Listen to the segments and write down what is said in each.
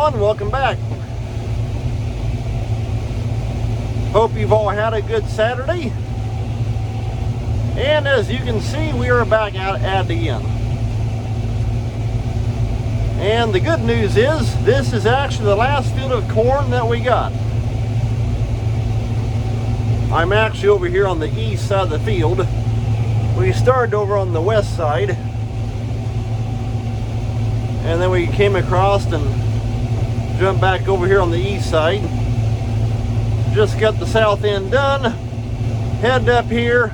everyone, welcome back. Hope you've all had a good Saturday. And as you can see, we are back out at it again. And the good news is, this is actually the last field of corn that we got. I'm actually over here on the east side of the field. We started over on the west side. And then we came across and jumped back over here on the east side. Just got the south end done. Headed up here.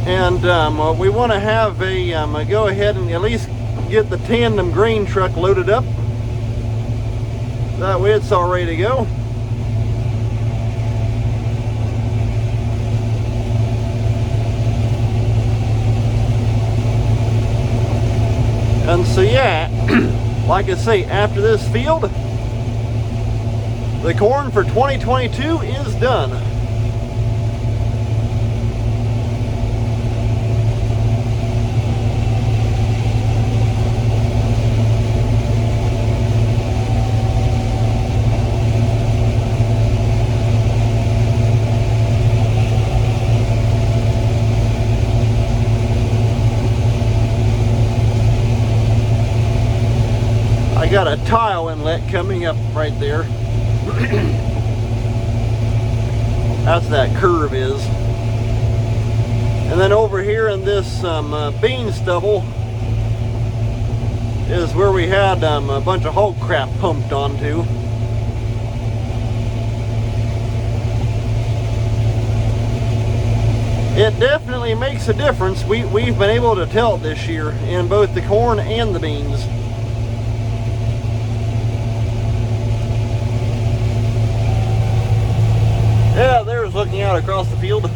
And we want to have a go ahead and at least get the tandem grain truck loaded up. That way it's all ready to go. And so yeah, like I say, after this field, the corn for 2022 is done. Got a tile inlet coming up right there. That's that curve is. And then over here in this bean stubble is where we had a bunch of hog crap pumped onto. It definitely makes a difference. We've been able to tell it this year in both the corn and the beans. Yeah, there's looking out across the field.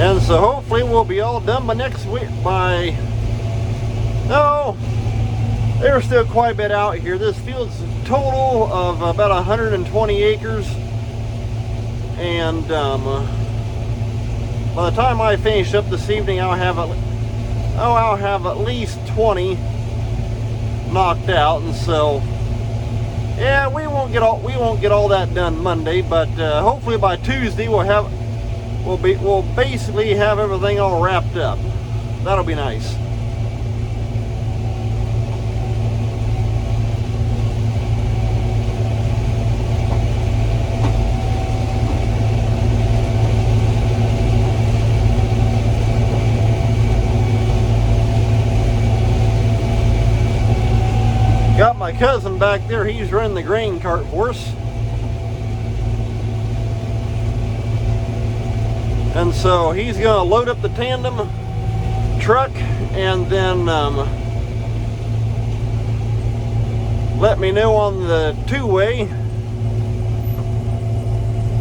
And so hopefully we'll be all done by next week. No, there's still quite a bit out here. This field's a total of about 120 acres. And by the time I finish up this evening, I'll have at least 20 knocked out. And so, yeah, we won't get all that done Monday, but hopefully by Tuesday we'll basically have everything all wrapped up. That'll be nice. Got my cousin back there. He's running the grain cart for us. And so he's going to load up the tandem truck and then let me know on the two-way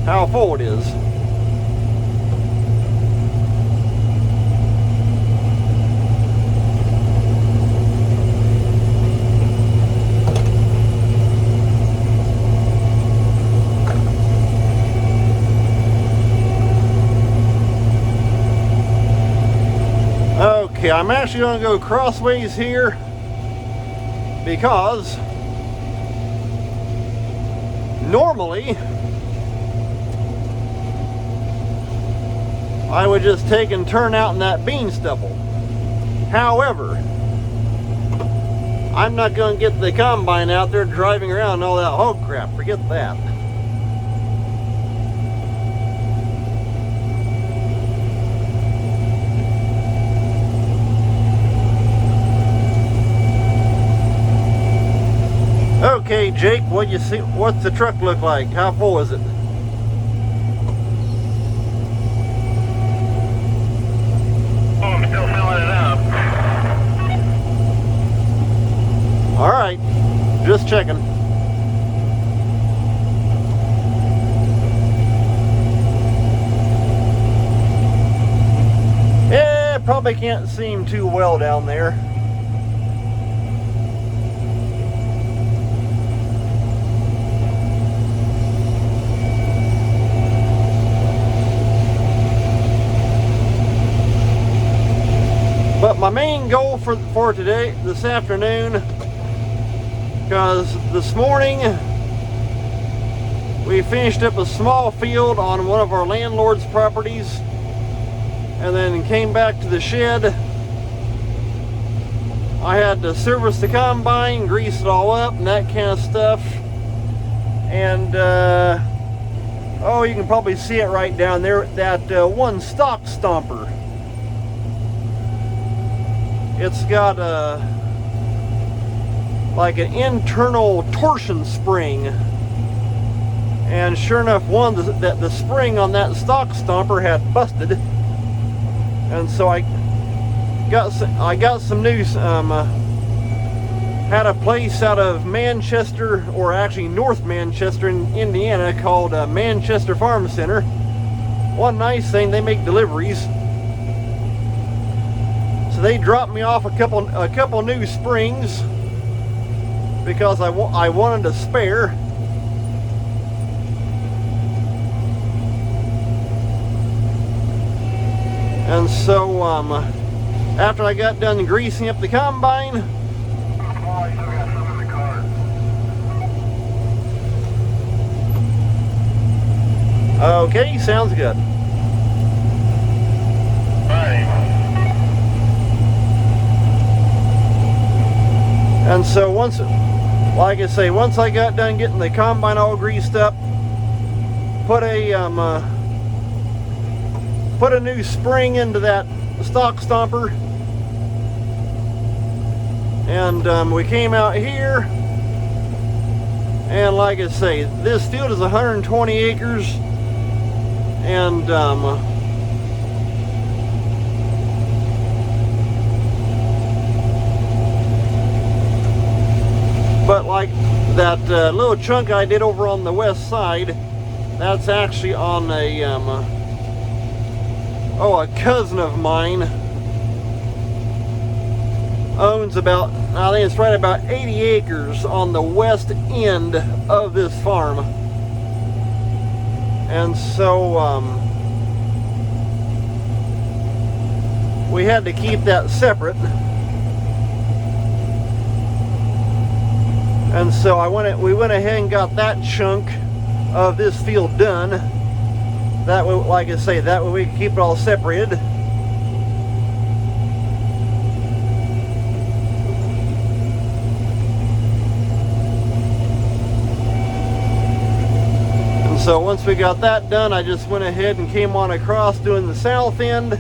how full it is. Okay, I'm actually going to go crossways here because normally I would just take and turn out in that bean stubble. However, I'm not going to get the combine out there driving around and all that hog crap. Forget that. Okay, Jake, what you see? What's the truck look like? How full is it? Oh, I'm still filling it up. All right, just checking. probably can't see him too well down there. But my main goal for today, this afternoon, because this morning we finished up a small field on one of our landlord's properties and then came back to the shed. I had to service the combine, grease it all up and that kind of stuff. And oh, you can probably see it right down there, that one stock stomper. It's got a like an internal torsion spring, and sure enough, the spring on that stock stomper had busted, and so I got some news. Had a place out of Manchester, or actually North Manchester in Indiana, called Manchester Farm Center. One nice thing, they make deliveries. So they dropped me off a couple new springs because I wanted a spare. And so after I got done greasing up the combine, I still got some in the car. okay, sounds good. Right. And so once I got done getting the combine all greased up, put a new spring into that stock stomper, and we came out here, and like I say, this field is 120 acres, and but like that little chunk I did over on the west side, that's actually on a cousin of mine owns about, I think it's right about 80 acres on the west end of this farm. And so we had to keep that separate. And so we went ahead and got that chunk of this field done. That way, like I say, that way we can keep it all separated. And so once we got that done, I just went ahead and came on across doing the south end,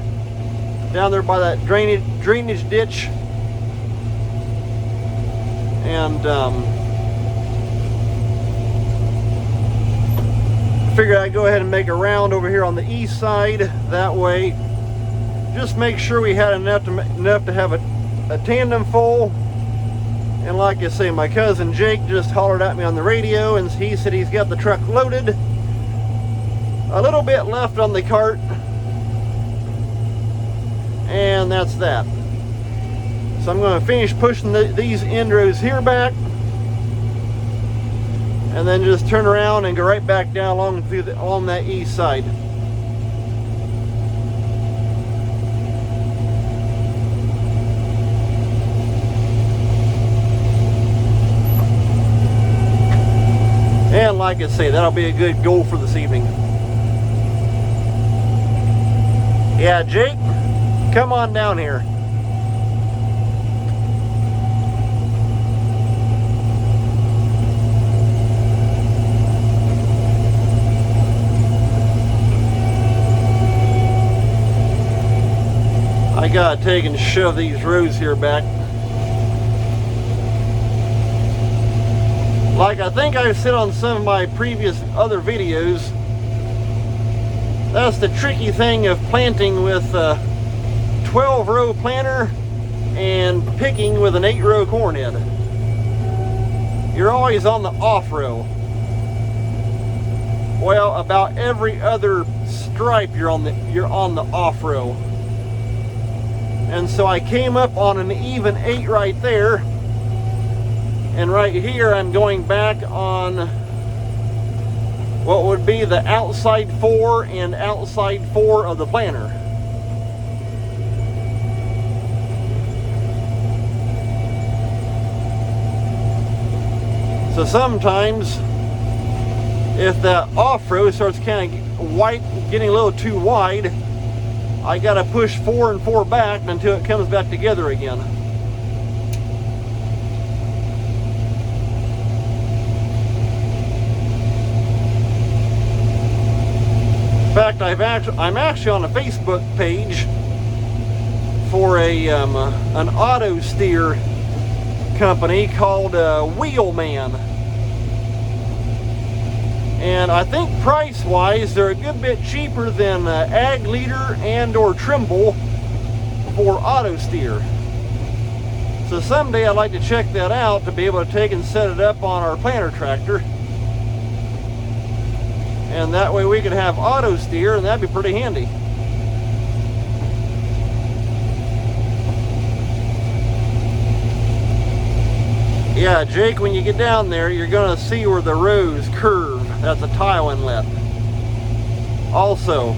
down there by that drainage ditch. And figured I'd go ahead and make a round over here on the east side. That way, just make sure we had enough to have a tandem full. And like I say, my cousin Jake just hollered at me on the radio, and he said he's got the truck loaded. A little bit left on the cart, and that's that. So I'm going to finish pushing these end rows here back, and then just turn around and go right back down along that east side. And like I say, that'll be a good goal for this evening. Yeah, Jake, come on down here. I gotta take and shove these rows here back. Like I think I've said on some of my previous other videos, that's the tricky thing of planting with a 12-row planter and picking with an 8-row corn head. You're always on the off row. Well, about every other stripe you're on the off row. And so I came up on an even 8 right there. And right here I'm going back on what would be the outside 4 and outside 4 of the planter. So sometimes if that off-road starts kind of getting a little too wide, I gotta push 4 and 4 back until it comes back together again. In fact, I'm actually on a Facebook page for an auto steer company called Wheelman, and I think price-wise they're a good bit cheaper than Ag Leader and or Trimble for auto steer. So someday I'd like to check that out to be able to take and set it up on our planter tractor. And that way we could have auto steer, and that'd be pretty handy. Yeah, Jake, when you get down there, you're gonna see where the rows curve. That's a tile inlet. Also,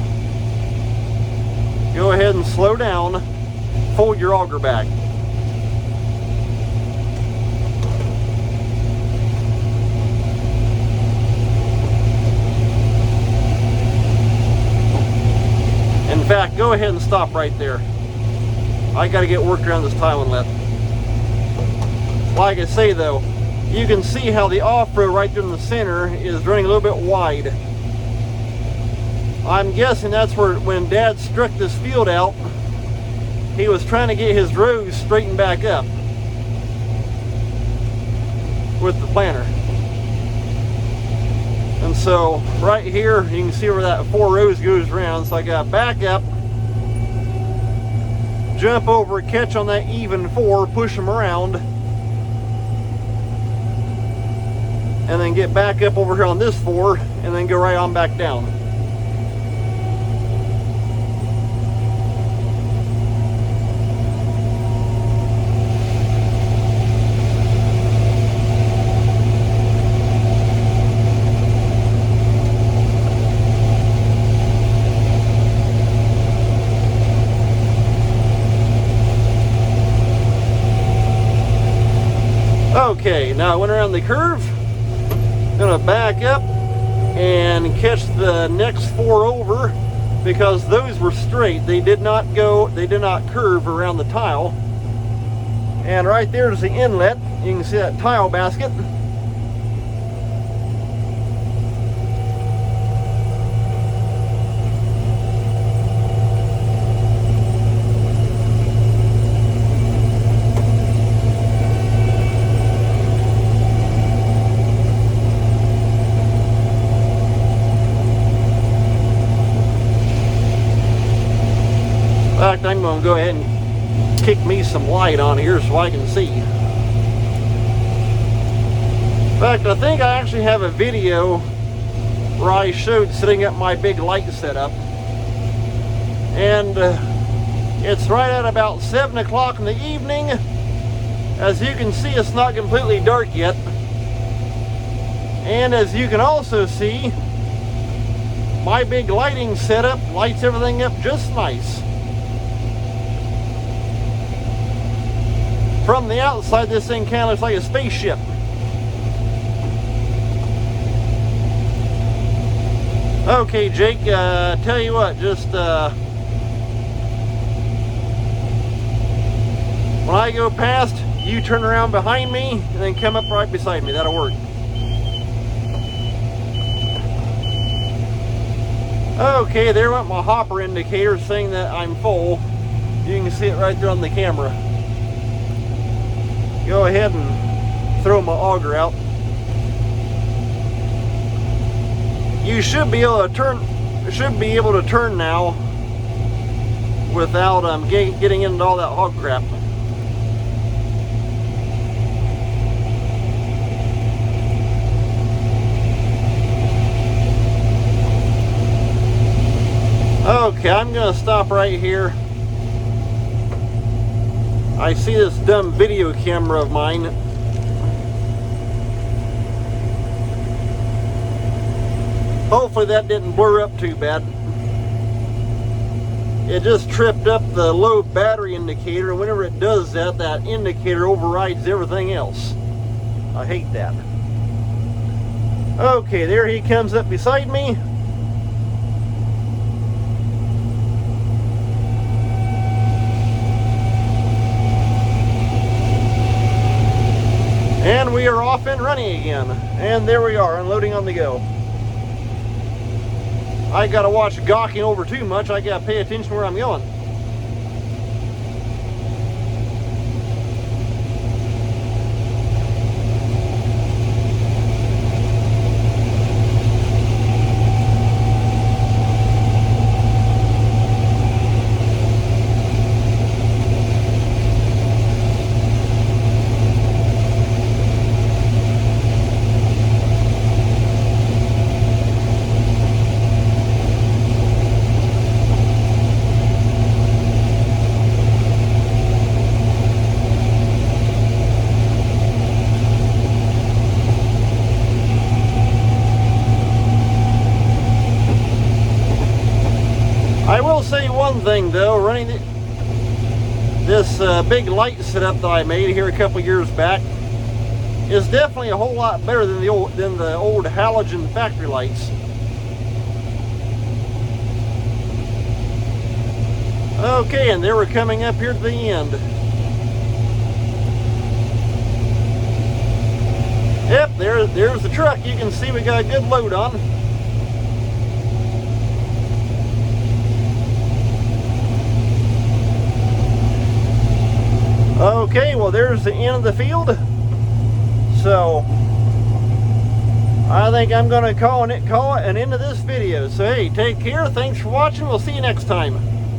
go ahead and slow down, fold your auger back. In fact, go ahead and stop right there. I gotta get worked around this tile inlet. Like I say though, you can see how the off-road right there in the center is running a little bit wide. I'm guessing that's where, when Dad struck this field out, he was trying to get his rows straightened back up with the planter. And so right here you can see where that 4 rows goes around. So I got back up, jump over, catch on that even 4, push them around, and then get back up over here on this 4 and then go right on back down. Okay, now I went around the curve. Gonna back up and catch the next 4 over, because those were straight. They did not curve around the tile. And right there's the inlet. You can see that tile basket. In fact, I'm going to go ahead and kick me some light on here so I can see. In fact, I think I actually have a video where I showed setting up my big light setup. And it's right at about 7 o'clock in the evening. As you can see, it's not completely dark yet. And as you can also see, my big lighting setup lights everything up just nice. From the outside, this thing kind of looks like a spaceship. Okay, Jake, tell you what, just when I go past, you turn around behind me and then come up right beside me. That'll work. Okay, there went my hopper indicator saying that I'm full. You can see it right there on the camera. Go ahead and throw my auger out. You should be able to turn now without getting into all that hog crap. Okay, I'm gonna stop right here. I see this dumb video camera of mine. Hopefully that didn't blur up too bad. It just tripped up the low battery indicator, and whenever it does that, that indicator overrides everything else. I hate that. Okay, there he comes up beside me. And we are off and running again. And there we are, unloading on the go. I gotta watch gawking over too much. I gotta pay attention where I'm going. I will say one thing though, running this big light setup that I made here a couple years back is definitely a whole lot better than the old halogen factory lights. Okay, and there we're coming up here to the end. Yep, there's the truck. You can see we got a good load on. Okay, well there's the end of the field. So I think I'm gonna call it an end of this video. So hey, take care, thanks for watching, we'll see you next time.